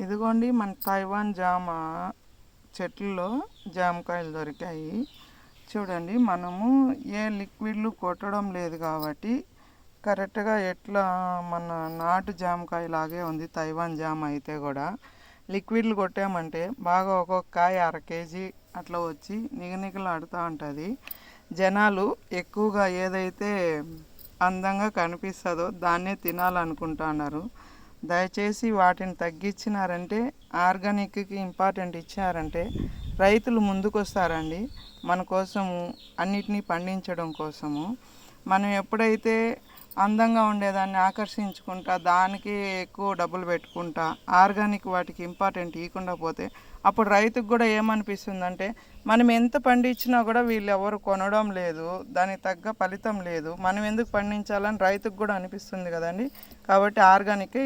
ఇదిగోండి మన తైవాన్ జామ చెట్లలో జామకాయలు దొరికాయి. చూడండి, మనము ఏ లిక్విడ్లు కొట్టడం లేదు కాబట్టి కరెక్ట్గా ఎట్లా మన నాటు జామకాయ లాగే ఉంది. తైవాన్ జామ అయితే కూడా లిక్విడ్లు కొట్టామంటే బాగా ఒక్కొక్క కాయ 1/2 కేజీ అట్లా వచ్చి నిగనిగలాడుతూ ఉంటుంది. జనాలు ఎక్కువగా ఏదైతే అందంగా కనిపిస్తుందో దాన్నే తినాలనుకుంటున్నారు. దయచేసి వాటిని తగ్గించినారంటే, ఆర్గానిక్కి ఇంపార్టెంట్ ఇచ్చారంటే రైతులు ముందుకు వస్తారండి మన కోసము, అన్నిటినీ పండించడం కోసము. మనం ఎప్పుడైతే అందంగా ఉండేదాన్ని ఆకర్షించుకుంటా దానికి ఎక్కువ డబ్బులు పెట్టుకుంటా ఆర్గానిక్ వాటికి ఇంపార్టెంట్ ఇవ్వకుండా పోతే అప్పుడు రైతుకు కూడా ఏమనిపిస్తుందంటే, మనం ఎంత పండించినా కూడా వీళ్ళు ఎవరు కొనడం లేదు, దానికి తగ్గ ఫలితం లేదు, మనం ఎందుకు పండించాలని రైతుకు కూడా అనిపిస్తుంది కదండి. కాబట్టి ఆర్గానిక్